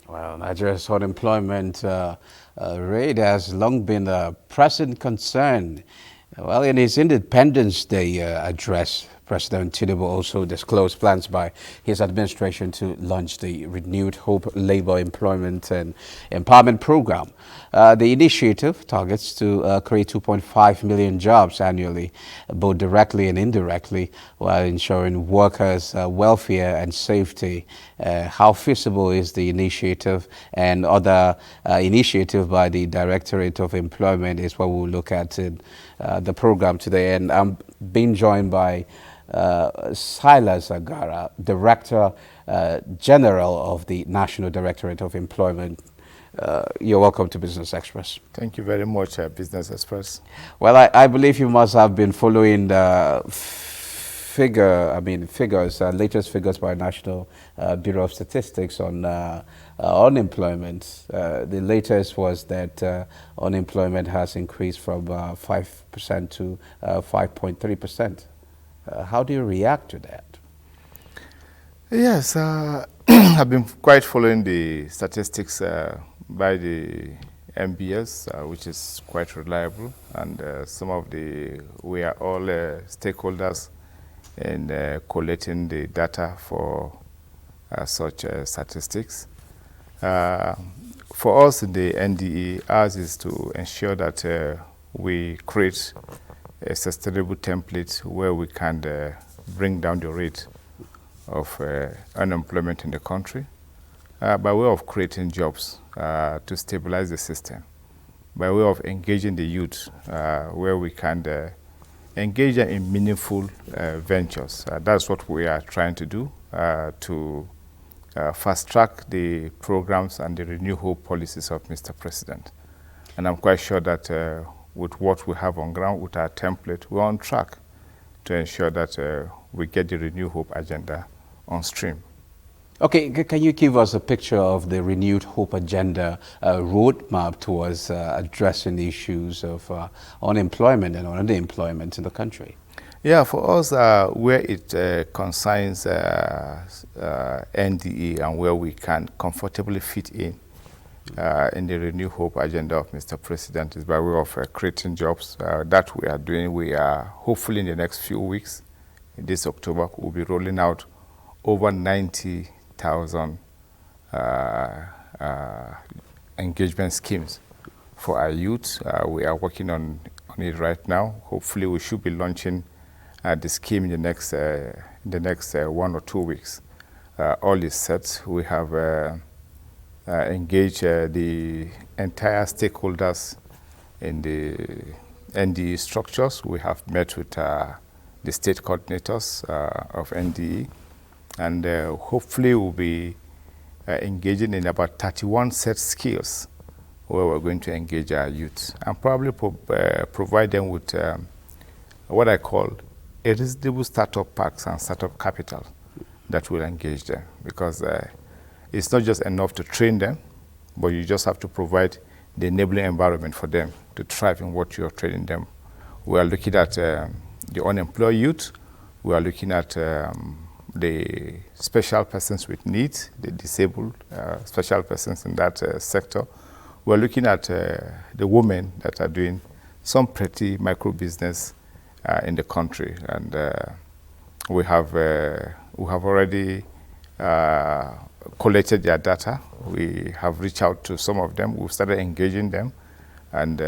Well, Nigeria's unemployment rate has long been a pressing concern. Well, in his Independence Day address, President Tinubu also disclosed plans by his administration to launch the Renewed Hope Labor Employment and Empowerment Program. The initiative targets to create 2.5 million jobs annually, both directly and indirectly, while ensuring workers' welfare and safety. How feasible is the initiative, and other initiative by the Directorate of Employment is what we'll look at in the program today. And I'm being joined by Silas Agara, Director General of the National Directorate of Employment. You're welcome to Business Express. Thank you very much, Business Express. Well, I believe you must have been following the latest figures by National Bureau of Statistics on unemployment. The latest was that unemployment has increased from 5% to 5.3%. How do you react to that? Yes, I've been quite following the statistics by the MBS, which is quite reliable, and we are all stakeholders in collating the data for such statistics. For us in the NDE, ours is to ensure that we create a sustainable template where we can bring down the rate of unemployment in the country by way of creating jobs to stabilize the system, by way of engaging the youth where we can engage them in meaningful ventures. That's what we are trying to do to fast-track the programs and the Renew Hope policies of Mr. President. And I'm quite sure that with what we have on ground, with our template, we're on track to ensure that we get the Renew Hope agenda on stream. Okay, can you give us a picture of the Renewed Hope agenda roadmap towards addressing the issues of unemployment and underemployment in the country? Yeah, for us, where it concerns NDE and where we can comfortably fit in the Renew Hope agenda of Mr. President is by way of creating jobs. That we are doing. We are hopefully in the next few weeks, in this October, we'll be rolling out over 90,000 engagement schemes for our youth. We are working on it right now. Hopefully, we should be launching the scheme in the next 1 or 2 weeks. All is set. We have engaged the entire stakeholders in the NDE structures. We have met with the state coordinators of NDE, and hopefully we'll be engaging in about 31 set skills where we're going to engage our youth and probably provide them with what I call a reasonable startup packs and startup capital that will engage them, because it's not just enough to train them, but you just have to provide the enabling environment for them to thrive in what you're training them. We are looking at the unemployed youth. We are looking at the special persons with needs, the disabled special persons in that sector. We're looking at the women that are doing some pretty micro business in the country, and we have already collected their data. We have reached out to some of them. We've started engaging them, and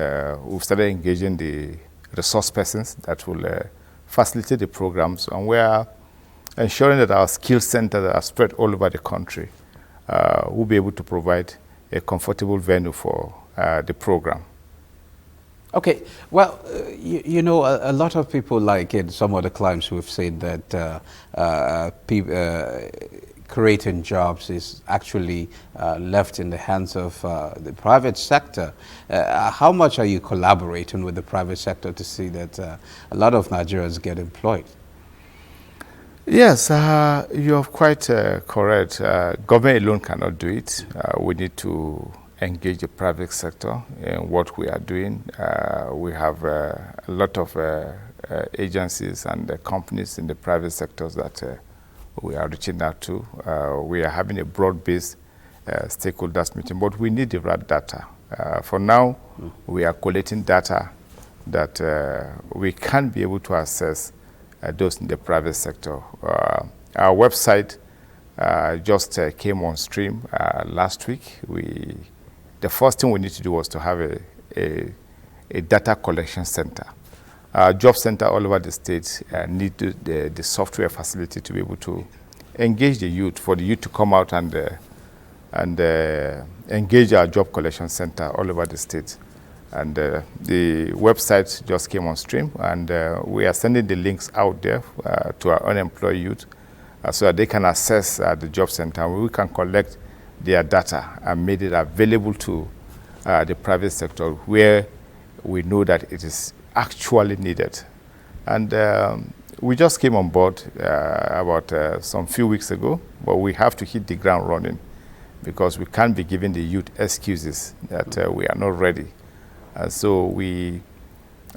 we've started engaging the resource persons that will facilitate the programs, and we are ensuring that our skill centers that are spread all over the country will be able to provide a comfortable venue for the program. Okay, well, you know, a lot of people, like in some of the clients who have said that creating jobs is actually left in the hands of the private sector. How much are you collaborating with the private sector to see that a lot of Nigerians get employed? Yes, you're quite correct. Government alone cannot do it. We need to engage the private sector in what we are doing. We have a lot of agencies and companies in the private sectors that we are reaching out to. We are having a broad-based stakeholders meeting, but we need the right data. For now, we are collecting data that we can be able to assess those in the private sector. Our website just came on stream last week. The first thing we need to do was to have a data collection center. Job center all over the state need the software facility to be able to engage the youth, for the youth to come out and engage our job collection center all over the state. And the website just came on stream, and we are sending the links out there to our unemployed youth so that they can access the job center. We can collect their data and make it available to the private sector where we know that it is actually needed. And we just came on board about some few weeks ago, but we have to hit the ground running because we can't be giving the youth excuses that we are not ready. So we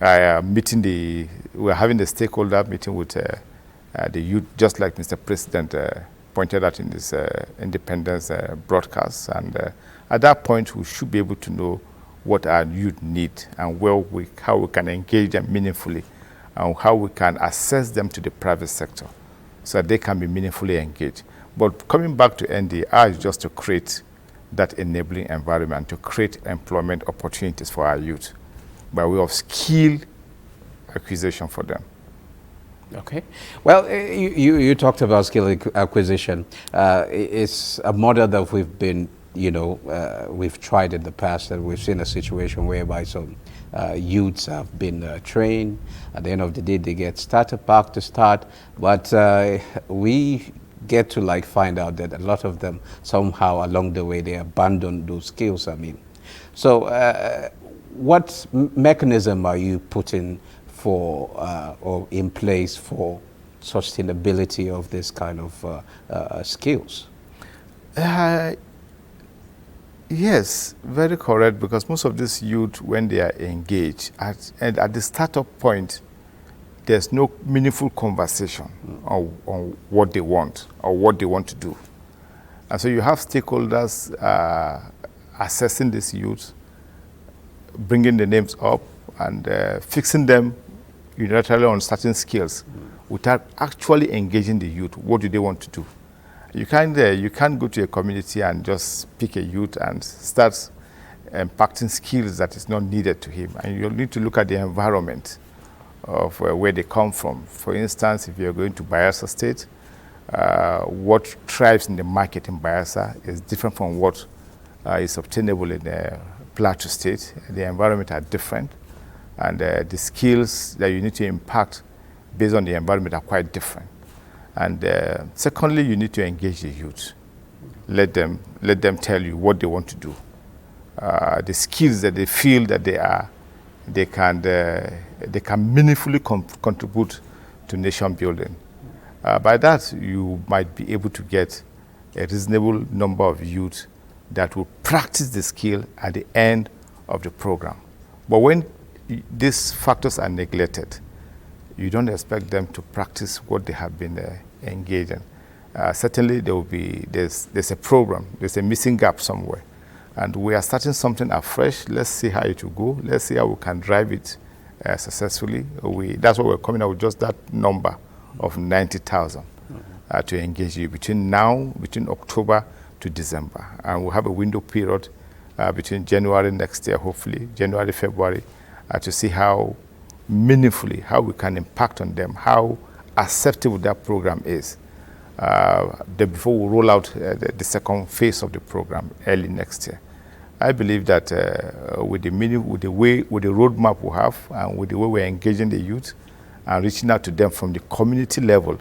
are we're having the stakeholder meeting with the youth, just like Mr. President pointed out in this independence broadcast. And at that point, we should be able to know what our youth need and how we can engage them meaningfully and how we can access them to the private sector so that they can be meaningfully engaged. But coming back to NDA is just to create that enabling environment, to create employment opportunities for our youth by way of skill acquisition for them. Okay. Well, you talked about skill acquisition. It's a model that we've been, we've tried in the past, and we've seen a situation whereby some youths have been trained. At the end of the day, they get starter pack to start, but we get to find out that a lot of them somehow along the way they abandon those skills. So what mechanism are you putting for or in place for sustainability of this kind of skills? Yes, very correct, because most of these youth, when they are engaged, at the startup point, there's no meaningful conversation on what they want or what they want to do. And so you have stakeholders assessing these youth, bringing the names up and fixing them unilaterally on certain skills without actually engaging the youth. What do they want to do? You can't go to a community and just pick a youth and start impacting skills that is not needed to him. And you need to look at the environment of where they come from. For instance, if you're going to Bayelsa State, what thrives in the market in Bayelsa is different from what is obtainable in Plateau State. The environment are different, and the skills that you need to impact based on the environment are quite different. And secondly, you need to engage the youth. Let them tell you what they want to do. The skills that they feel that they can meaningfully contribute to nation building. By that, you might be able to get a reasonable number of youth that will practice the skill at the end of the program. But when these factors are neglected, you don't expect them to practice what they have been engaged in. Certainly, there's a program, there's a missing gap somewhere. And we are starting something afresh. Let's see how it will go. Let's see how we can drive it successfully. That's why we're coming out with just that number of 90,000 to engage you between October to December. And we'll have a window period between January next year, hopefully, January, February, to see how meaningfully, how we can impact on them, how acceptable that program is. Before we roll out the second phase of the program early next year. I believe that with the roadmap we have and with the way we're engaging the youth and reaching out to them from the community level,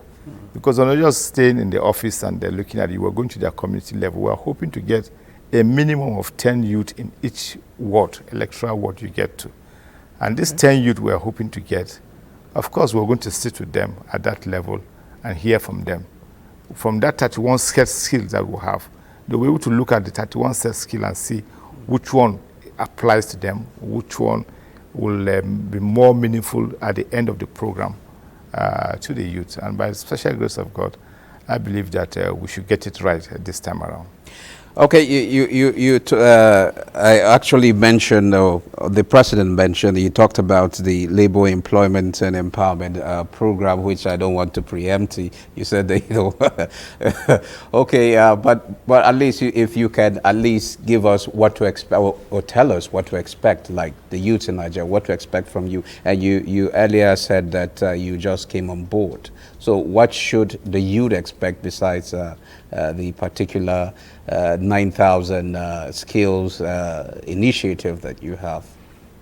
because we're not just staying in the office and they're looking at you, we're going to their community level. We're hoping to get a minimum of 10 youth in each ward, electoral ward you get to. And this 10 youth we're hoping to get, of course, we're going to sit with them at that level and hear from them. From that 31 set skills that we have, they'll be able to look at the 31 set skill and see which one applies to them, which one will be more meaningful at the end of the program to the youth. And by the special grace of God, I believe that we should get it right this time around. Okay, I actually mentioned, or the president mentioned, you talked about the labor employment and empowerment program, which I don't want to preempt. You said that, okay, but at least if you can at least give us what to expect, or tell us what to expect, like the youth in Nigeria, what to expect from you. And you earlier said that you just came on board. So what should the youth expect besides the particular 9,000 skills initiative that you have?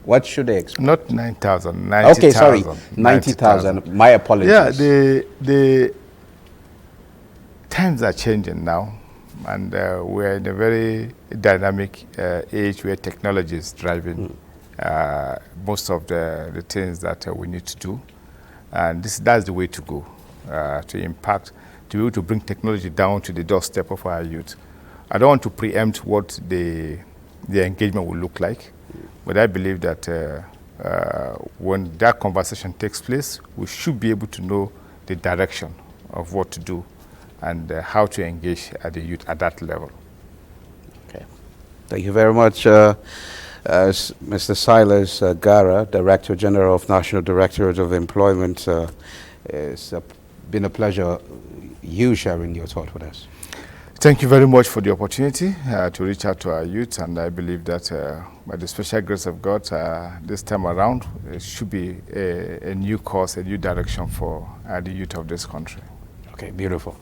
What should they expect? Not 9,000, 90,000. Okay, sorry, 90,000. My apologies. Yeah, the times are changing now, and we're in a very dynamic age where technology is driving most of the things that we need to do. And that's the way to go, to impact, to be able to bring technology down to the doorstep of our youth. I don't want to preempt what the engagement will look like, but I believe that when that conversation takes place, we should be able to know the direction of what to do and how to engage at the youth at that level. Okay. Thank you very much, Mr. Silas Agara, Director General of National Directorate of Employment. It's been a pleasure you sharing your thought with us. Thank you very much for the opportunity to reach out to our youth, and I believe that by the special grace of God, this time around, it should be a new course, a new direction for the youth of this country. Okay, beautiful.